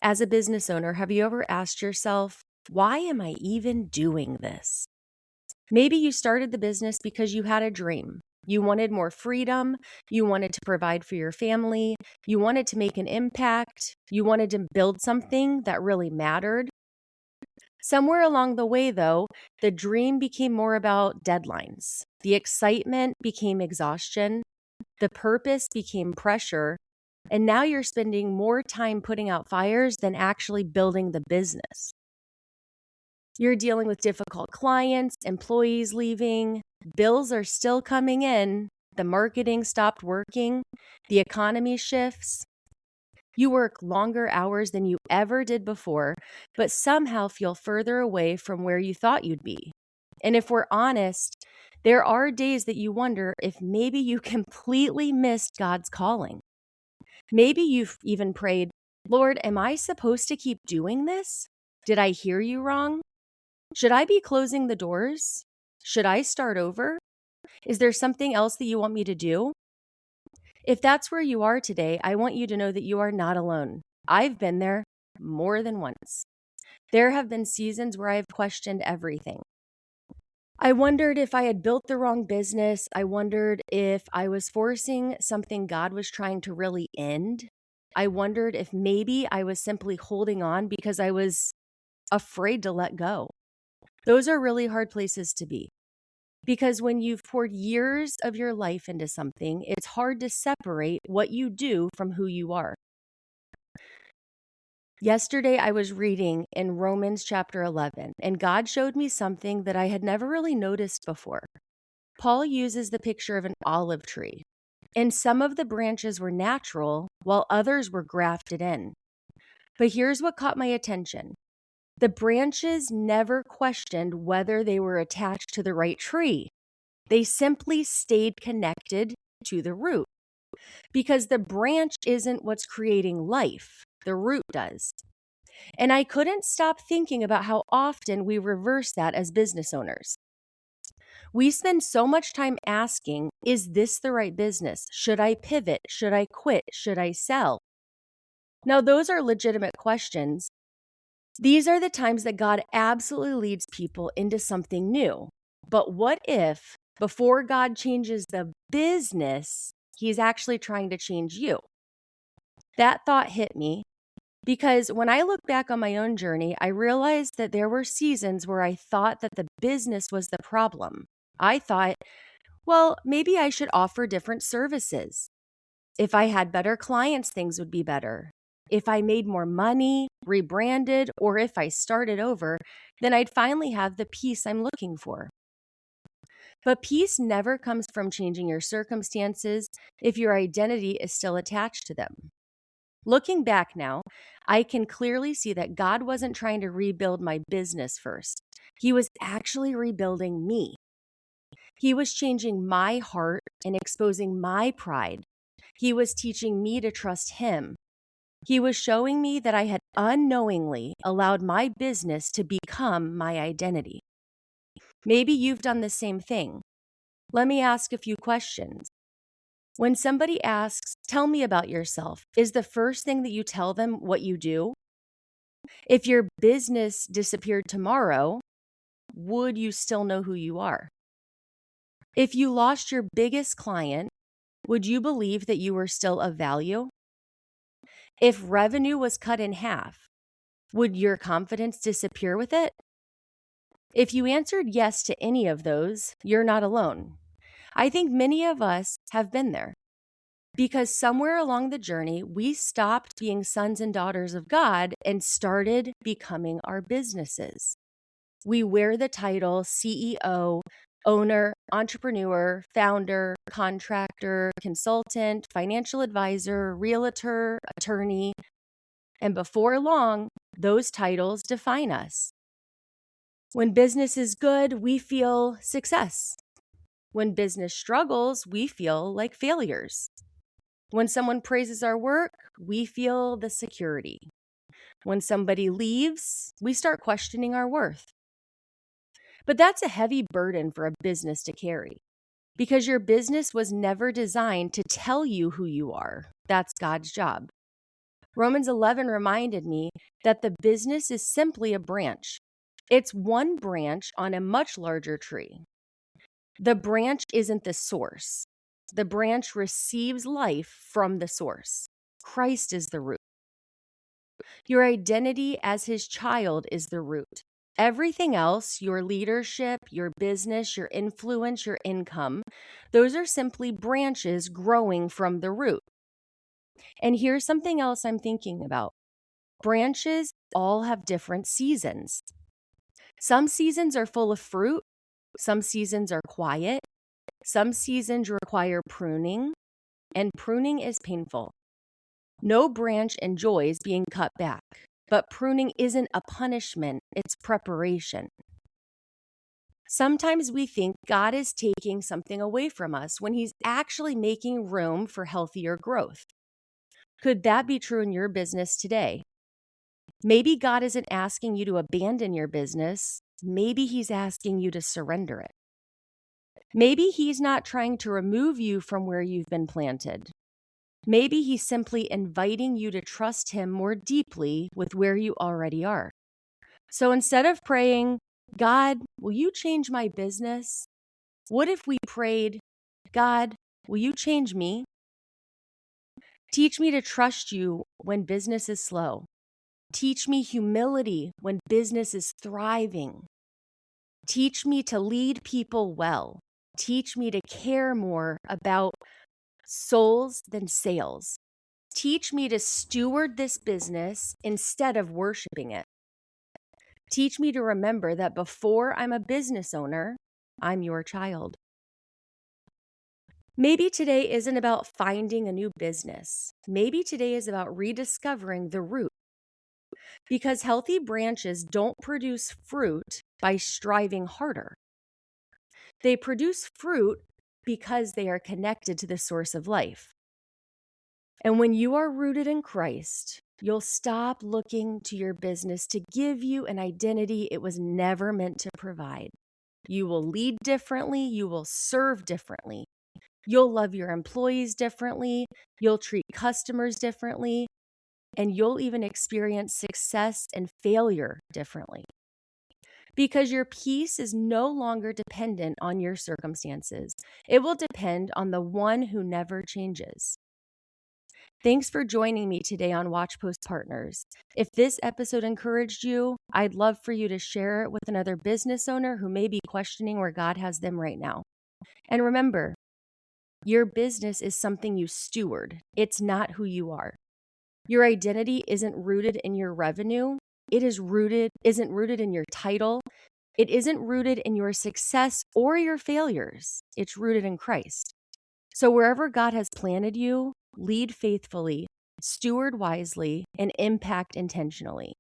As a business owner, have you ever asked yourself, why am I even doing this? Maybe you started the business because you had a dream. You wanted more freedom. You wanted to provide for your family. You wanted to make an impact. You wanted to build something that really mattered. Somewhere along the way, though, the dream became more about deadlines. The excitement became exhaustion. The purpose became pressure. And now you're spending more time putting out fires than actually building the business. You're dealing with difficult clients, employees leaving, bills are still coming in, the marketing stopped working, the economy shifts. You work longer hours than you ever did before, but somehow feel further away from where you thought you'd be. And if we're honest, there are days that you wonder if maybe you completely missed God's calling. Maybe you've even prayed, Lord, am I supposed to keep doing this? Did I hear you wrong? Should I be closing the doors? Should I start over? Is there something else that you want me to do? If that's where you are today, I want you to know that you are not alone. I've been there more than once. There have been seasons where I've questioned everything. I wondered if I had built the wrong business. I wondered if I was forcing something God was trying to really end. I wondered if maybe I was simply holding on because I was afraid to let go. Those are really hard places to be, because when you've poured years of your life into something, it's hard to separate what you do from who you are. Yesterday, I was reading in Romans chapter 11, and God showed me something that I had never really noticed before. Paul uses the picture of an olive tree, and some of the branches were natural, while others were grafted in. But here's what caught my attention. The branches never questioned whether they were attached to the right tree. They simply stayed connected to the root, because the branch isn't what's creating life. The root does. And I couldn't stop thinking about how often we reverse that as business owners. We spend so much time asking, is this the right business? Should I pivot? Should I quit? Should I sell? Now, those are legitimate questions. These are the times that God absolutely leads people into something new. But what if, before God changes the business, He's actually trying to change you? That thought hit me because when I look back on my own journey, I realized that there were seasons where I thought that the business was the problem. I thought, well, maybe I should offer different services. If I had better clients, things would be better. If I made more money, rebranded, or if I started over, then I'd finally have the peace I'm looking for. But peace never comes from changing your circumstances if your identity is still attached to them. Looking back now, I can clearly see that God wasn't trying to rebuild my business first. He was actually rebuilding me. He was changing my heart and exposing my pride. He was teaching me to trust Him. He was showing me that I had unknowingly allowed my business to become my identity. Maybe you've done the same thing. Let me ask a few questions. When somebody asks, tell me about yourself, is the first thing that you tell them what you do? If your business disappeared tomorrow, would you still know who you are? If you lost your biggest client, would you believe that you were still of value? If revenue was cut in half, would your confidence disappear with it? If you answered yes to any of those, you're not alone. I think many of us have been there because somewhere along the journey, we stopped being sons and daughters of God and started becoming our businesses. We wear the title CEO, owner, entrepreneur, founder, contractor, consultant, financial advisor, realtor, attorney. And before long, those titles define us. When business is good, we feel success. When business struggles, we feel like failures. When someone praises our work, we feel the security. When somebody leaves, we start questioning our worth. But that's a heavy burden for a business to carry because your business was never designed to tell you who you are. That's God's job. Romans 11 reminded me that the business is simply a branch. It's one branch on a much larger tree. The branch isn't the source. The branch receives life from the source. Christ is the root. Your identity as his child is the root. Everything else, your leadership, your business, your influence, your income, those are simply branches growing from the root. And here's something else I'm thinking about. Branches all have different seasons. Some seasons are full of fruit. Some seasons are quiet. Some seasons require pruning, and pruning is painful. No branch enjoys being cut back, but pruning isn't a punishment, it's preparation. Sometimes we think God is taking something away from us when he's actually making room for healthier growth. Could that be true in your business today? Maybe God isn't asking you to abandon your business. Maybe he's asking you to surrender it. Maybe he's not trying to remove you from where you've been planted. Maybe he's simply inviting you to trust him more deeply with where you already are. So instead of praying, God, will you change my business? What if we prayed, God, will you change me? Teach me to trust you when business is slow. Teach me humility when business is thriving. Teach me to lead people well. Teach me to care more about souls than sales. Teach me to steward this business instead of worshiping it. Teach me to remember that before I'm a business owner, I'm your child. Maybe today isn't about finding a new business. Maybe today is about rediscovering the root. Because healthy branches don't produce fruit by striving harder. They produce fruit because they are connected to the source of life. And when you are rooted in Christ, you'll stop looking to your business to give you an identity it was never meant to provide. You will lead differently. You will serve differently. You'll love your employees differently. You'll treat customers differently. And you'll even experience success and failure differently. Because your peace is no longer dependent on your circumstances. It will depend on the one who never changes. Thanks for joining me today on Watchpost Partners. If this episode encouraged you, I'd love for you to share it with another business owner who may be questioning where God has them right now. And remember, your business is something you steward. It's not who you are. Your identity isn't rooted in your revenue. Isn't rooted in your title. It isn't rooted in your success or your failures. It's rooted in Christ. So wherever God has planted you, lead faithfully, steward wisely, and impact intentionally.